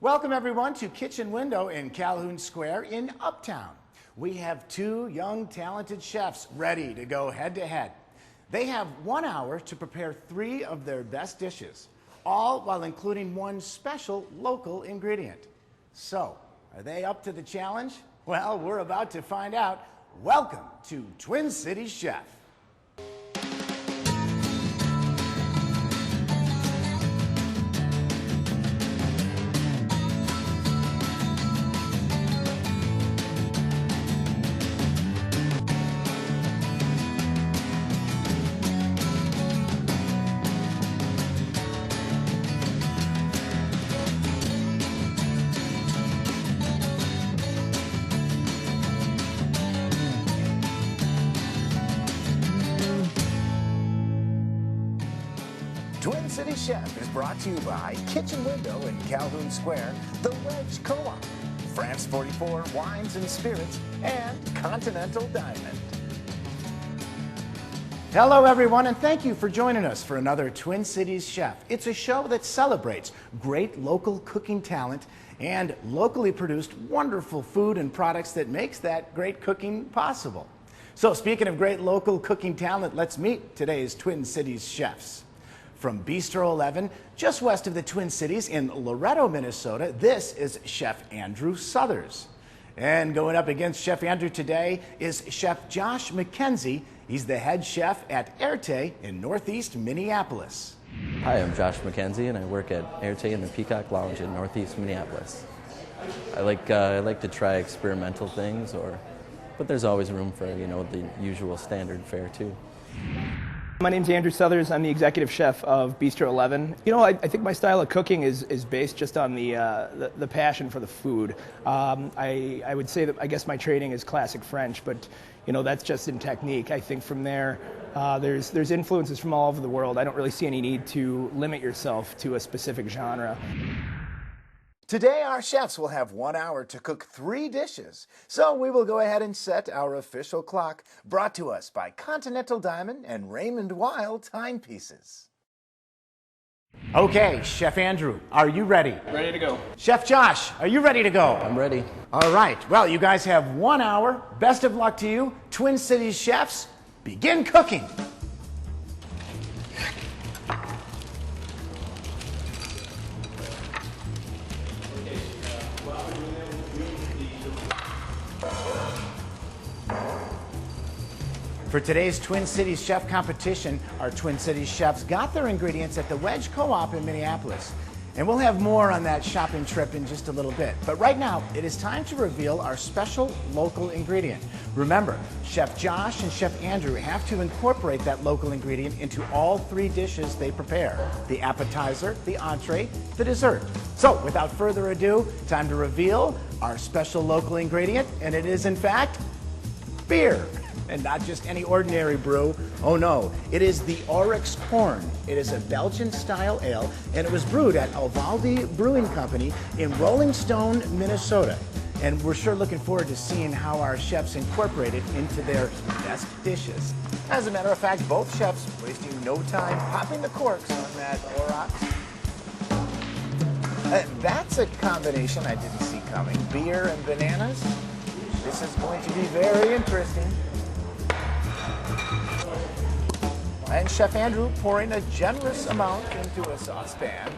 Welcome everyone to Kitchen Window in Calhoun Square in Uptown. We have two young talented chefs ready to go head to head. They have 1 hour to prepare 3 of their best dishes, all while including one special local ingredient. So, are they up to the challenge? Well, we're about to find out. Welcome to Twin Cities Chef. Twin City Chef is brought to you by Kitchen Window in Calhoun Square, The Wedge Co-op, France 44 Wines and Spirits, and Continental Diamond. Hello everyone, and thank you for joining us for another Twin Cities Chef. It's a show that celebrates great local cooking talent and locally produced wonderful food and products that makes that great cooking possible. So speaking of great local cooking talent, let's meet today's Twin Cities Chefs. From Bistro 11, just west of the Twin Cities in Loretto, Minnesota, this is Chef Andrew Suthers. And going up against Chef Andrew today is Chef Josh McKenzie. He's the head chef at Erte in northeast Minneapolis. Hi, I'm Josh McKenzie, and I work at Erte in the Peacock Lounge in northeast Minneapolis. I like to try experimental things, but there's always room for the usual standard fare too. My name's Andrew Suthers. I'm the executive chef of Bistro 11. I think my style of cooking is based just on the passion for the food. I would say that I guess my training is classic French, but that's just in technique. I think from there, there's influences from all over the world. I don't really see any need to limit yourself to a specific genre. Today our chefs will have 1 hour to cook 3 dishes, so we will go ahead and set our official clock, brought to us by Continental Diamond and Raymond Weil timepieces. Okay, Chef Andrew, are you ready? Ready to go. Chef Josh, are you ready to go? I'm ready. All right, well, you guys have 1 hour. Best of luck to you. Twin Cities chefs, begin cooking. For today's Twin Cities Chef competition, our Twin Cities chefs got their ingredients at the Wedge Co-op in Minneapolis. And we'll have more on that shopping trip in just a little bit. But right now, it is time to reveal our special local ingredient. Remember, Chef Josh and Chef Andrew have to incorporate that local ingredient into all 3 dishes they prepare: the appetizer, the entree, the dessert. So without further ado, time to reveal our special local ingredient, and it is in fact beer. And not just any ordinary brew. Oh no, it is the Oryx Corn. It is a Belgian-style ale, and it was brewed at Alvaldi Brewing Company in Rolling Stone, Minnesota. And we're sure looking forward to seeing how our chefs incorporate it into their best dishes. As a matter of fact, both chefs wasting no time popping the corks on that Oryx. That's a combination I didn't see coming. Beer and bananas. This is going to be very interesting. And Chef Andrew pouring a generous amount into a saucepan.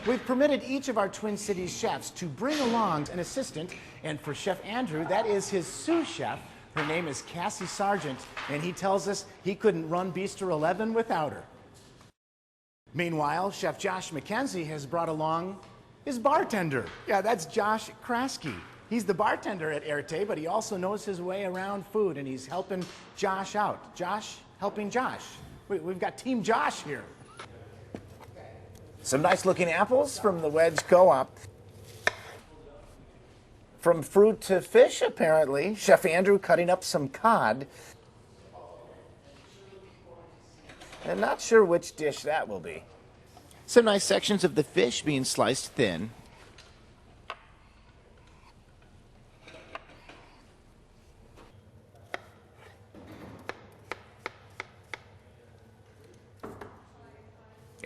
We've permitted each of our Twin Cities chefs to bring along an assistant, and for Chef Andrew, that is his sous chef. Her name is Cassie Sargent, and he tells us he couldn't run Bistro 11 without her. Meanwhile, Chef Josh McKenzie has brought along his bartender. Yeah, that's Josh Kraske. He's the bartender at Erte, but he also knows his way around food, and he's helping Josh out. Josh helping Josh. We've got Team Josh here. Some nice looking apples from the Wedge Co-op. From fruit to fish, apparently. Chef Andrew cutting up some cod. And not sure which dish that will be. Some nice sections of the fish being sliced thin.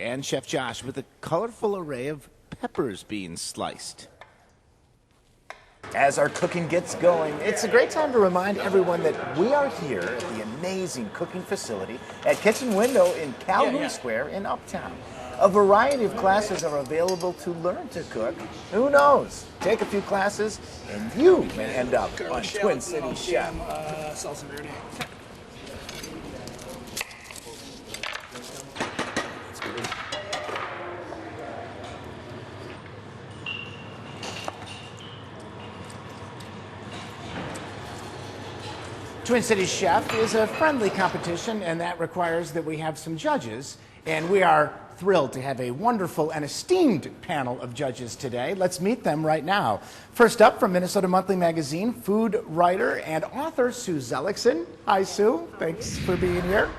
And Chef Josh with a colorful array of peppers being sliced. As our cooking gets going, it's a great time to remind everyone that we are here at the amazing cooking facility at Kitchen Window in Calhoun Square in Uptown. A variety of classes are available to learn to cook. Who knows? Take a few classes and you may end up on Twin Cities Chef. Salsa verde. Twin Cities Chef is a friendly competition, and that requires that we have some judges. And we are thrilled to have a wonderful and esteemed panel of judges today. Let's meet them right now. First up, from Minnesota Monthly Magazine, food writer and author Sue Zellickson. Hi, Sue. Thanks for being here.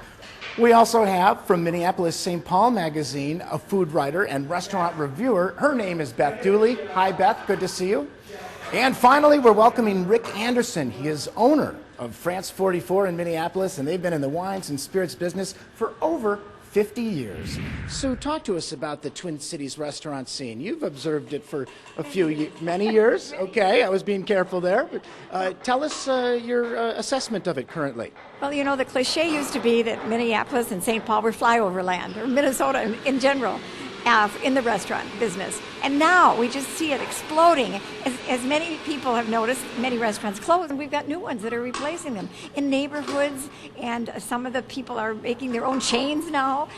We also have from Minneapolis St. Paul Magazine, a food writer and restaurant reviewer. Her name is Beth Dooley. Hi, Beth. Good to see you. And finally, we're welcoming Rick Anderson. He is owner of France 44 in Minneapolis, and they've been in the wines and spirits business for over 50 years. Sue, talk to us about the Twin Cities restaurant scene. You've observed it for many years. Okay, I was being careful there. But tell us your assessment of it currently. Well, you know, the cliche used to be that Minneapolis and St. Paul were flyover land, or Minnesota in general, in the restaurant business. And now we just see it exploding. As many people have noticed, many restaurants close, and we've got new ones that are replacing them in neighborhoods, and some of the people are making their own chains now.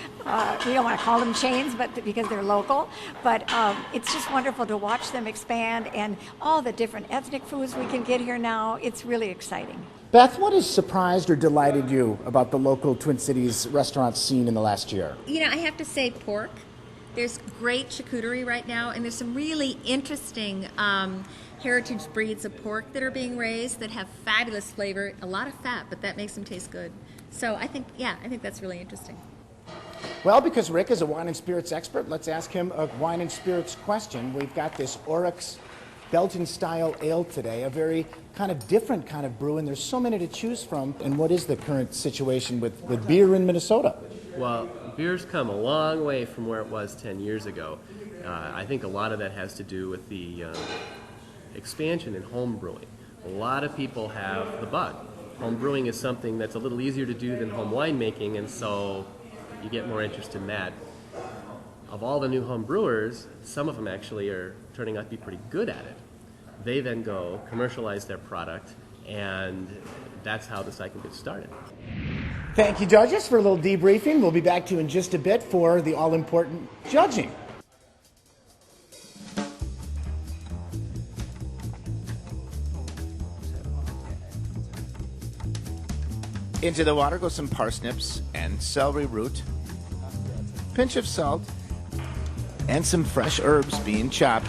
We don't want to call them chains, but because they're local. But it's just wonderful to watch them expand, and all the different ethnic foods we can get here now. It's really exciting. Beth, what has surprised or delighted you about the local Twin Cities restaurant scene in the last year? You know, I have to say pork. There's great charcuterie right now, and there's some really interesting heritage breeds of pork that are being raised that have fabulous flavor, a lot of fat, but that makes them taste good. So I think that's really interesting. Well, because Rick is a wine and spirits expert, let's ask him a wine and spirits question. We've got this Oryx Belgian-style ale today, a very kind of different kind of brew, and there's so many to choose from. And what is the current situation with beer in Minnesota? Well, beer's come a long way from where it was 10 years ago. I think a lot of that has to do with the expansion in home brewing. A lot of people have the bug. Home brewing is something that's a little easier to do than home winemaking, and so you get more interest in that. Of all the new home brewers, some of them actually are turning out to be pretty good at it. They then go commercialize their product, and that's how the cycle gets started. Thank you, judges, for a little debriefing. We'll be back to you in just a bit for the all-important judging. Into the water go some parsnips and celery root, pinch of salt, and some fresh herbs being chopped.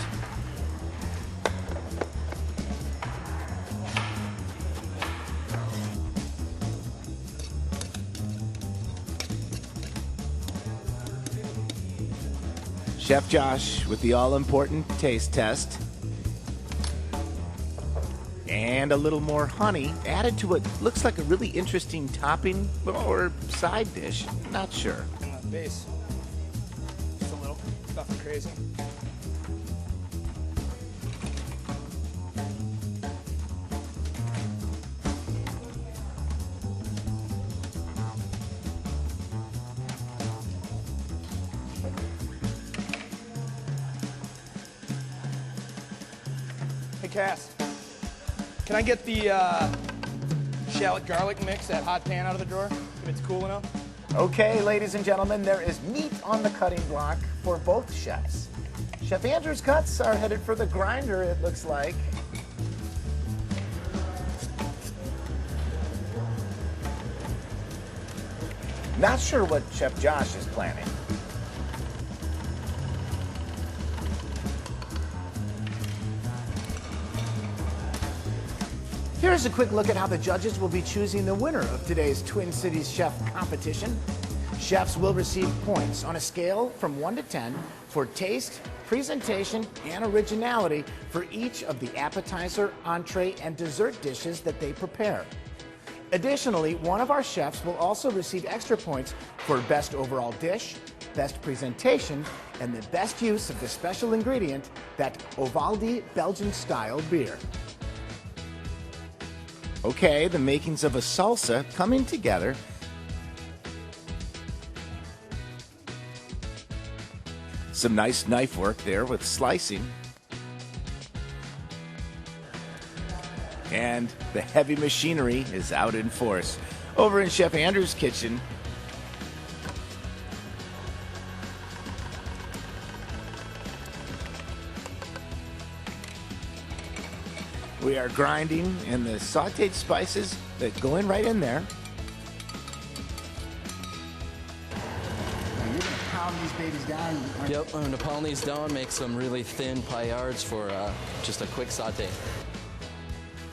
Chef Josh with the all-important taste test. And a little more honey added to what looks like a really interesting topping or side dish. Not sure. Base. Just a little. Nothing crazy. Hey, Cass. Can I get the shallot garlic mix, that hot pan out of the drawer, if it's cool enough? Okay, ladies and gentlemen, there is meat on the cutting block for both chefs. Chef Andrew's cuts are headed for the grinder, it looks like. Not sure what Chef Josh is planning. Here's a quick look at how the judges will be choosing the winner of today's Twin Cities Chef competition. Chefs will receive points on a scale from 1 to 10 for taste, presentation, and originality for each of the appetizer, entree, and dessert dishes that they prepare. Additionally, one of our chefs will also receive extra points for best overall dish, best presentation, and the best use of the special ingredient, that Ovaldi Belgian-style beer. Okay, the makings of a salsa coming together. Some nice knife work there with slicing. And the heavy machinery is out in force. Over in Chef Andrew's kitchen, we are grinding, and the sauteed spices that go in right in there. Now, you're going to pound these babies down. Yep, I'm gonna pound these down, make some really thin paillards for just a quick saute.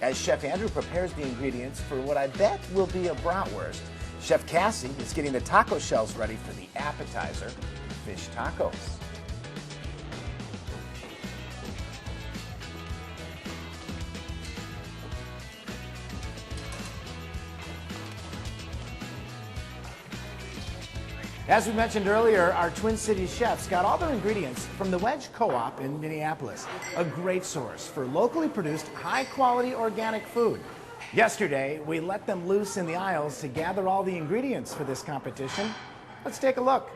As Chef Andrew prepares the ingredients for what I bet will be a bratwurst, Chef Cassie is getting the taco shells ready for the appetizer, fish tacos. As we mentioned earlier, our Twin Cities chefs got all their ingredients from the Wedge Co-op in Minneapolis, a great source for locally produced, high-quality organic food. Yesterday, we let them loose in the aisles to gather all the ingredients for this competition. Let's take a look.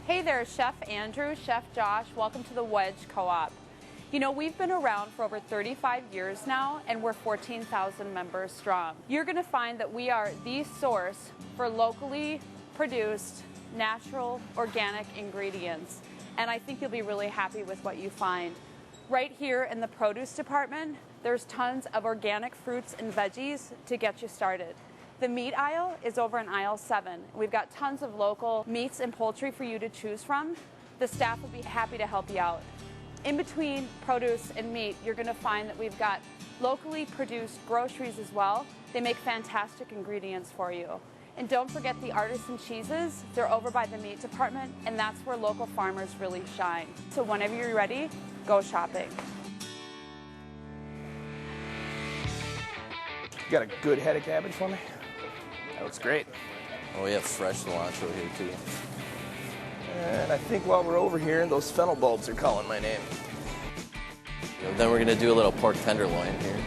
Hey there, Chef Andrew, Chef Josh. Welcome to the Wedge Co-op. You know, we've been around for over 35 years now, and we're 14,000 members strong. You're going to find that we are the source for locally produced, natural, organic ingredients. And I think you'll be really happy with what you find. Right here in the produce department, there's tons of organic fruits and veggies to get you started. The meat aisle is over in aisle 7. We've got tons of local meats and poultry for you to choose from. The staff will be happy to help you out. In between produce and meat, you're going to find that we've got locally produced groceries as well. They make fantastic ingredients for you. And don't forget the artisan cheeses. They're over by the meat department, and that's where local farmers really shine. So whenever you're ready, go shopping. You got a good head of cabbage for me? That looks great. Oh, we have fresh cilantro here too. And I think while we're over here, those fennel bulbs are calling my name. Then we're gonna do a little pork tenderloin here.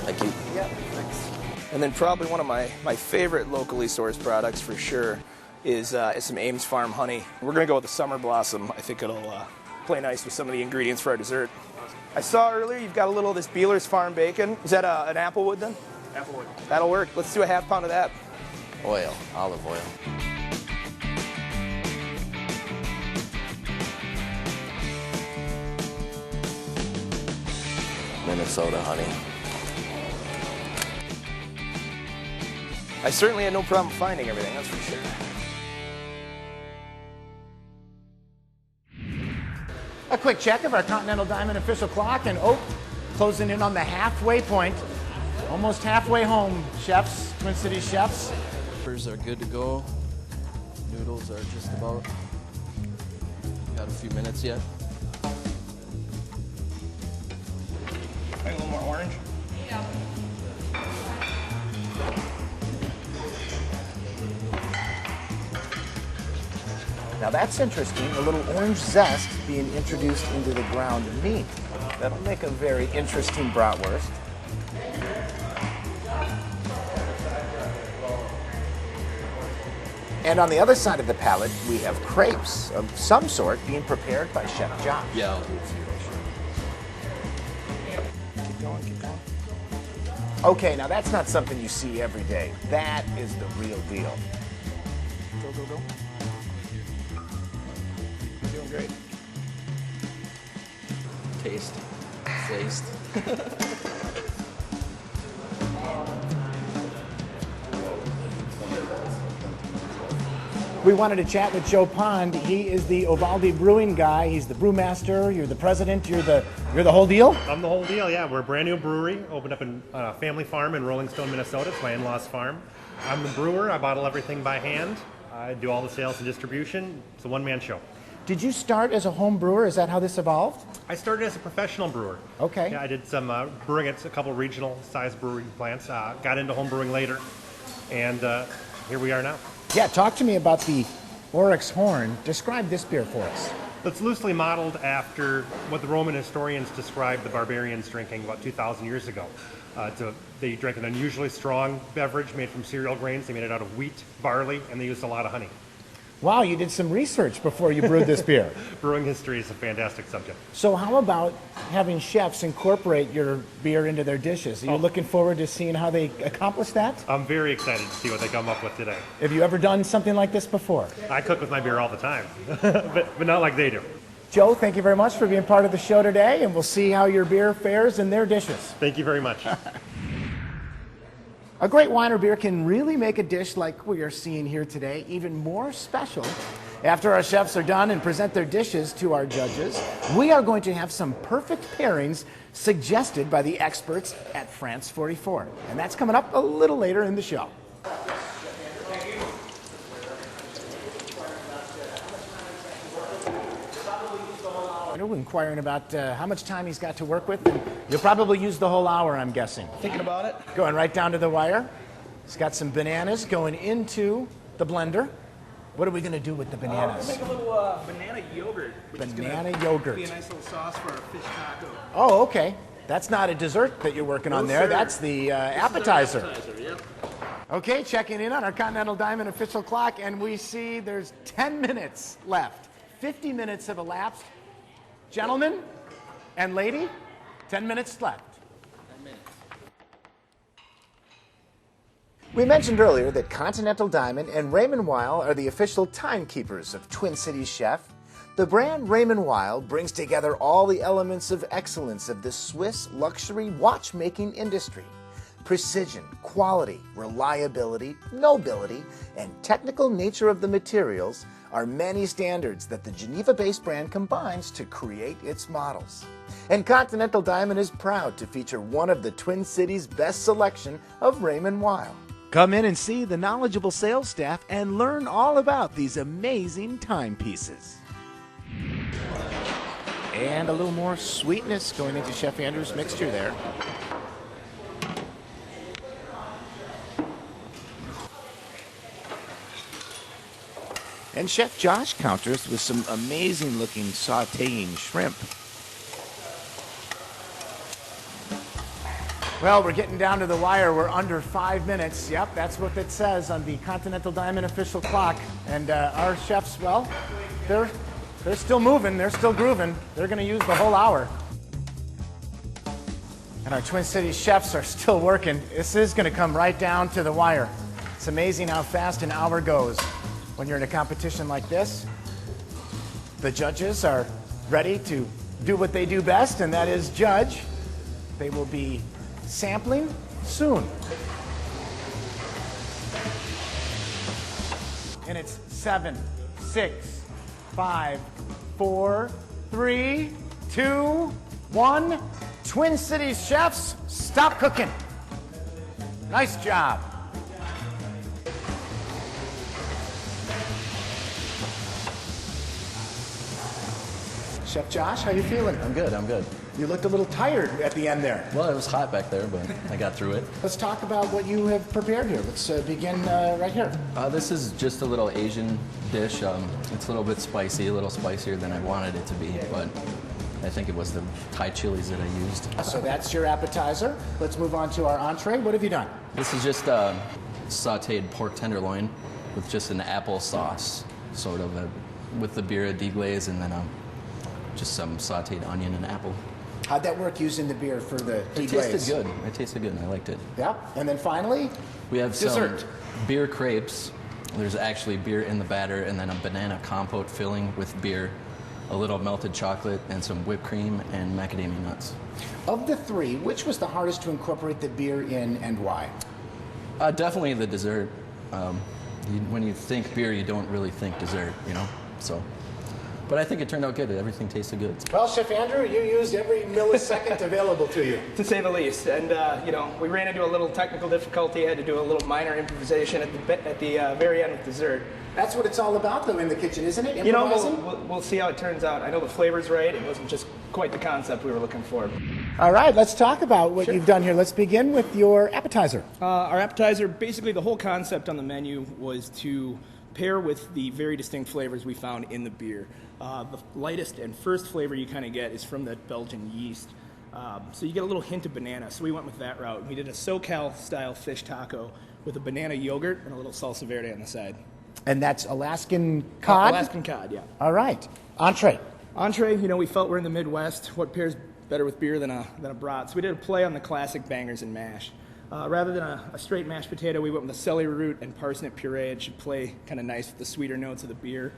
Thank you. Yeah, thanks. And then probably one of my favorite locally sourced products for sure is some Ames Farm honey. We're gonna go with the Summer Blossom. I think it'll play nice with some of the ingredients for our dessert. I saw earlier you've got a little of this Beeler's Farm bacon. Is that an Applewood then? Applewood. That'll work. Let's do a ½ pound of that. Oil, olive oil. Minnesota honey. I certainly had no problem finding everything, that's for sure. A quick check of our Continental Diamond official clock, and closing in on the halfway point. Almost halfway home, chefs, Twin Cities chefs. Peppers are good to go. Noodles are just about. Got a few minutes yet. A little more orange? Yeah. Now that's interesting, a little orange zest being introduced into the ground meat. That'll make a very interesting bratwurst. And on the other side of the palette, we have crepes of some sort being prepared by Chef Josh. Yeah, I'll do a few. Keep going, keep going. Okay, now that's not something you see every day. That is the real deal. Go, go, go. You're doing great. Taste. Taste. We wanted to chat with Joe Pond. He is the Ovaldi brewing guy. He's the brewmaster. You're the president. You're the whole deal. I'm the whole deal. Yeah, we're a brand new brewery. Opened up in a family farm in Rolling Stone, Minnesota. It's my in-laws' farm. I'm the brewer. I bottle everything by hand. I do all the sales and distribution. It's a one-man show. Did you start as a home brewer? Is that how this evolved? I started as a professional brewer. Okay. Yeah, I did some brewing at a couple regional sized brewing plants. Got into home brewing later, and here we are now. Yeah, talk to me about the Oryx Horn. Describe this beer for us. It's loosely modeled after what the Roman historians described the barbarians drinking about 2,000 years ago. They drank an unusually strong beverage made from cereal grains. They made it out of wheat, barley, and they used a lot of honey. Wow, you did some research before you brewed this beer. Brewing history is a fantastic subject. So how about having chefs incorporate your beer into their dishes? Are you looking forward to seeing how they accomplish that? I'm very excited to see what they come up with today. Have you ever done something like this before? I cook with my beer all the time, but not like they do. Joe, thank you very much for being part of the show today, and we'll see how your beer fares in their dishes. Thank you very much. A great wine or beer can really make a dish like we are seeing here today even more special. After our chefs are done and present their dishes to our judges, we are going to have some perfect pairings suggested by the experts at France 44. And that's coming up a little later in the show. Inquiring about how much time he's got to work with. And you'll probably use the whole hour, I'm guessing. Thinking about it. Going right down to the wire. He's got some bananas going into the blender. What are we going to do with the bananas? Make a little banana yogurt. Banana yogurt. Be a nice little sauce for our fish taco. Oh, okay. That's not a dessert that you're working on there. sir. That's the appetizer. Yep. Okay, checking in on our Continental Diamond official clock, and we see there's 10 minutes left. 50 minutes have elapsed. Gentlemen and lady, 10 minutes left. 10 minutes. We mentioned earlier that Continental Diamond and Raymond Weil are the official timekeepers of Twin Cities Chef. The brand Raymond Weil brings together all the elements of excellence of the Swiss luxury watchmaking industry. Precision, quality, reliability, nobility, and technical nature of the materials are many standards that the Geneva-based brand combines to create its models. And Continental Diamond is proud to feature one of the Twin Cities' best selection of Raymond Weil. Come in and see the knowledgeable sales staff and learn all about these amazing timepieces. And a little more sweetness going into Chef Andrew's mixture there. And Chef Josh counters with some amazing looking sauteing shrimp. Well, we're getting down to the wire. We're under 5 minutes. Yep, that's what it says on the Continental Diamond official clock. And our chefs, well, they're still moving. They're still grooving. They're going to use the whole hour. And our Twin Cities chefs are still working. This is going to come right down to the wire. It's amazing how fast an hour goes. When you're in a competition like this, the judges are ready to do what they do best, and that is judge. They will be sampling soon. And it's 7, 6, 5, 4, 3, 2, 1. Twin Cities chefs, stop cooking. Nice job. Chef Josh, how you feeling? I'm good, I'm good. You looked a little tired at the end there. Well, it was hot back there, but I got through it. Let's talk about what you have prepared here. Let's begin right here. This is just a little Asian dish. It's a little bit spicy, a little spicier than I wanted it to be, but I think it was the Thai chilies that I used. So that's your appetizer. Let's move on to our entree. What have you done? This is just sauteed pork tenderloin with just an apple sauce, sort of, with the beer deglaze, and then just some sauteed onion and apple. How'd that work using the beer for the deglaze? It tasted good. It tasted good, and I liked it. Yeah. And then finally, we have dessert. Some beer crepes. There's actually beer in the batter, and then a banana compote filling with beer, a little melted chocolate, and some whipped cream and macadamia nuts. Of the three, which was the hardest to incorporate the beer in, and why? Definitely the dessert. When you think beer, you don't really think dessert, you know? So But I think it turned out good. Everything tasted good. Well, Chef Andrew, you used every millisecond available to you. To say the least. And, we ran into a little technical difficulty. Had to do a little minor improvisation at the very end with dessert. That's what it's all about, though, in the kitchen, isn't it? Improvising? We'll see how it turns out. I know the flavor's right. It wasn't just quite the concept we were looking for. All right, let's talk about what you've done here. Let's begin with your appetizer. Our appetizer, basically the whole concept on the menu was to pair with the very distinct flavors we found in the beer. The lightest and first flavor you kind of get is from that Belgian yeast. So you get a little hint of banana, so we went with that route. We did a SoCal-style fish taco with a banana yogurt and a little salsa verde on the side. And that's Alaskan cod? Alaskan cod, yeah. All right. Entree. Entree, we felt we're in the Midwest. What pairs better with beer than a brat? So we did a play on the classic bangers and mash. Rather than a straight mashed potato, we went with a celery root and parsnip puree. It should play kind of nice with the sweeter notes of the beer.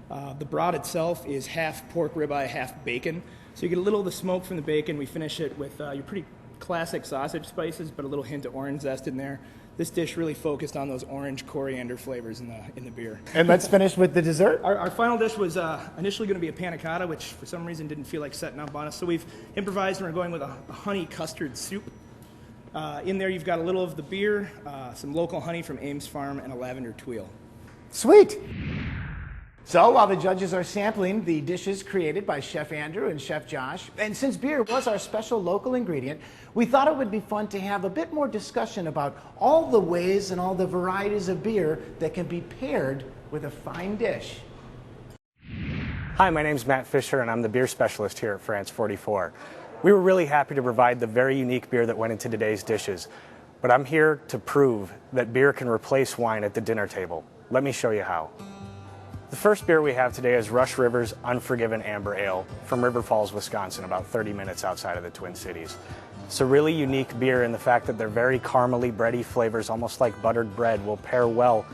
The brat itself is half pork ribeye, half bacon. So you get a little of the smoke from the bacon. We finish it with your pretty classic sausage spices, but a little hint of orange zest in there. This dish really focused on those orange coriander flavors in the beer. And let's finish with the dessert. Our final dish was initially going to be a panna cotta, which for some reason didn't feel like setting up on us. So we've improvised and we're going with a honey custard soup. In there you've got a little of the beer, some local honey from Ames Farm, and a lavender tweel. Sweet. So while the judges are sampling the dishes created by Chef Andrew and Chef Josh, and since beer was our special local ingredient, we thought it would be fun to have a bit more discussion about all the ways and all the varieties of beer that can be paired with a fine dish. Hi, my name's Matt Fisher, and I'm the beer specialist here at France 44. We were really happy to provide the very unique beer that went into today's dishes, but I'm here to prove that beer can replace wine at the dinner table. Let me show you how. The first beer we have today is Rush River's Unforgiven Amber Ale from River Falls, Wisconsin, about 30 minutes outside of the Twin Cities. It's a really unique beer in the fact that their very caramely, bready flavors, almost like buttered bread, will pair well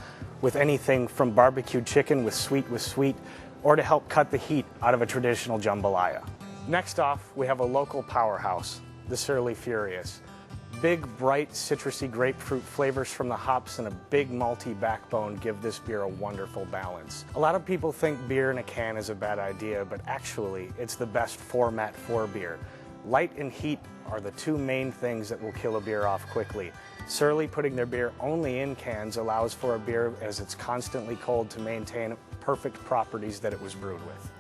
with anything from barbecued chicken with sweet, or to help cut the heat out of a traditional jambalaya. Next off, we have a local powerhouse, the Surly Furious. Big, bright, citrusy grapefruit flavors from the hops and a big malty backbone give this beer a wonderful balance. A lot of people think beer in a can is a bad idea, but actually, it's the best format for beer. Light and heat are the two main things that will kill a beer off quickly. Surly putting their beer only in cans allows for a beer as it's constantly cold to maintain perfect properties that it was brewed with.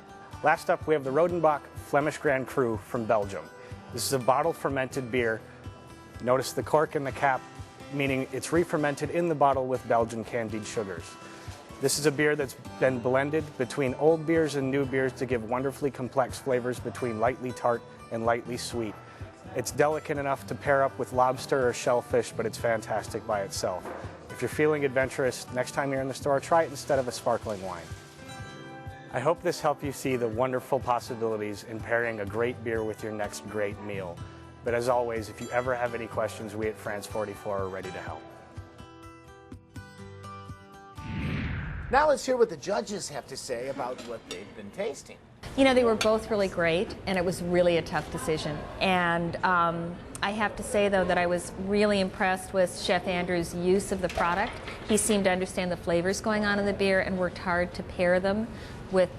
Last up, we have the Rodenbach Flemish Grand Cru from Belgium. This is a bottle fermented beer. Notice the cork and the cap, meaning it's re-fermented in the bottle with Belgian candied sugars. This is a beer that's been blended between old beers and new beers to give wonderfully complex flavors between lightly tart and lightly sweet. It's delicate enough to pair up with lobster or shellfish, but it's fantastic by itself. If you're feeling adventurous, next time you're in the store, try it instead of a sparkling wine. I hope this helped you see the wonderful possibilities in pairing a great beer with your next great meal. But as always, if you ever have any questions, we at France 44 are ready to help. Now let's hear what the judges have to say about what they've been tasting. They were both really great, and it was really a tough decision. And I have to say, though, that I was really impressed with Chef Andrew's use of the product. He seemed to understand the flavors going on in the beer and worked hard to pair them with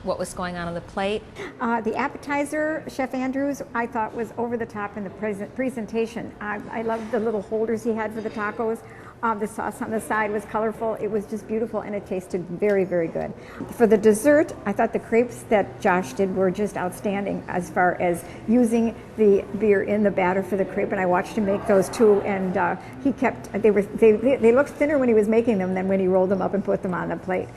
what was going on the plate. The appetizer, Chef Andrews, I thought was over the top in the presentation. I loved the little holders he had for the tacos. The sauce on the side was colorful. It was just beautiful, and it tasted very, very good. For the dessert, I thought the crepes that Josh did were just outstanding as far as using the beer in the batter for the crepe, and I watched him make those too, and they looked thinner when he was making them than when he rolled them up and put them on the plate.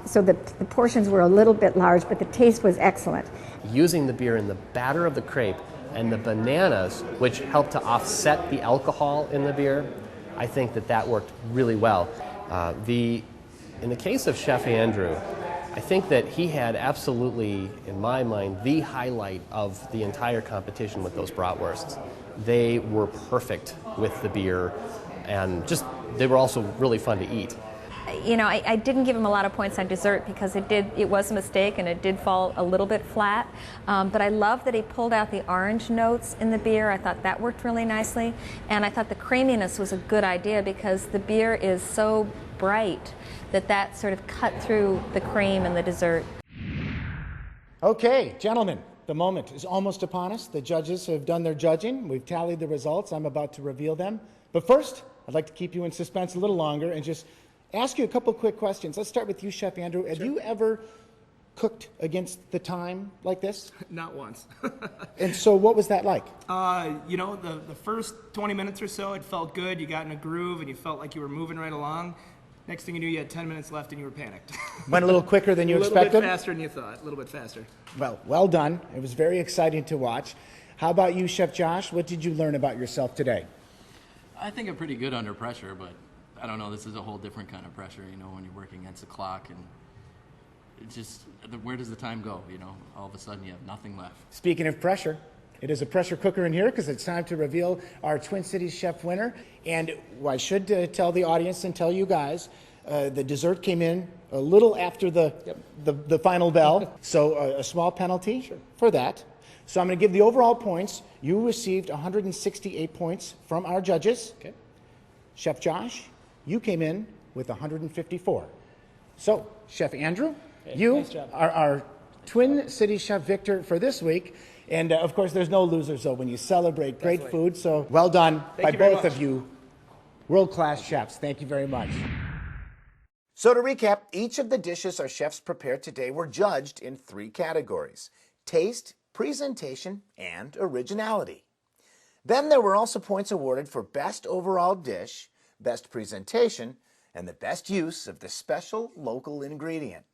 So the portions were a little bit large, but the taste was excellent. Using the beer in the batter of the crepe and the bananas, which helped to offset the alcohol in the beer, I think that worked really well. In the case of Chef Andrew, I think that he had absolutely, in my mind, the highlight of the entire competition with those bratwursts. They were perfect with the beer, and they were also really fun to eat. I didn't give him a lot of points on dessert because it was a mistake and it did fall a little bit flat. But I love that he pulled out the orange notes in the beer. I thought that worked really nicely. And I thought the creaminess was a good idea because the beer is so bright that sort of cut through the cream and the dessert. Okay, gentlemen, the moment is almost upon us. The judges have done their judging. We've tallied the results. I'm about to reveal them. But first, I'd like to keep you in suspense a little longer and just ask you a couple quick questions. Let's start with you, Chef Andrew. Have you ever cooked against the time like this? Not once. And so what was that like? You know, the first 20 minutes or so, it felt good. You got in a groove and you felt like you were moving right along. Next thing you knew, you had 10 minutes left and you were panicked. Went a little quicker than you expected? A little bit faster than you thought, a little bit faster. Well done. It was very exciting to watch. How about you, Chef Josh? What did you learn about yourself today? I think I'm pretty good under pressure, but I don't know, this is a whole different kind of pressure, you know, when you're working against the clock and it's just, where does the time go, you know? All of a sudden you have nothing left. Speaking of pressure, it is a pressure cooker in here because it's time to reveal our Twin Cities Chef winner. And I should tell the audience and tell you guys, the dessert came in a little after the final bell, so a small penalty for that. So I'm going to give the overall points. You received 168 points from our judges. Okay. Chef Josh, you came in with 154. So, Chef Andrew, you nice job. are our Twin Cities Chef victor for this week. And of course, there's no losers though when you celebrate great food. So well done by both of you, world-class chefs. Thank you very much. So to recap, each of the dishes our chefs prepared today were judged in 3 categories: taste, presentation, and originality. Then there were also points awarded for best overall dish, best presentation, and the best use of the special local ingredient.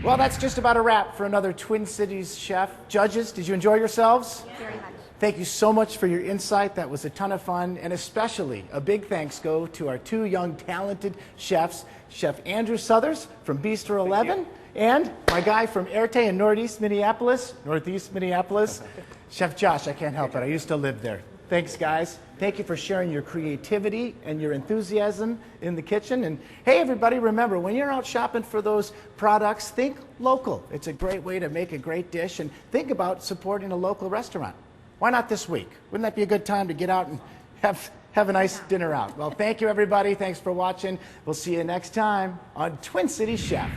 Well, that's just about a wrap for another Twin Cities Chef. Judges, did you enjoy yourselves? Very much. Thank you so much for your insight. That was a ton of fun. And especially a big thanks go to our 2 young, talented chefs, Chef Andrew Suthers from Bistro 11 and my guy from Erte in Northeast Minneapolis, Chef Josh. I can't help it. I used to live there. Thanks, guys. Thank you for sharing your creativity and your enthusiasm in the kitchen. And hey, everybody, remember, when you're out shopping for those products, think local. It's a great way to make a great dish, and think about supporting a local restaurant. Why not this week? Wouldn't that be a good time to get out and have a nice dinner out? Well, thank you, everybody. Thanks for watching. We'll see you next time on Twin Cities Chef.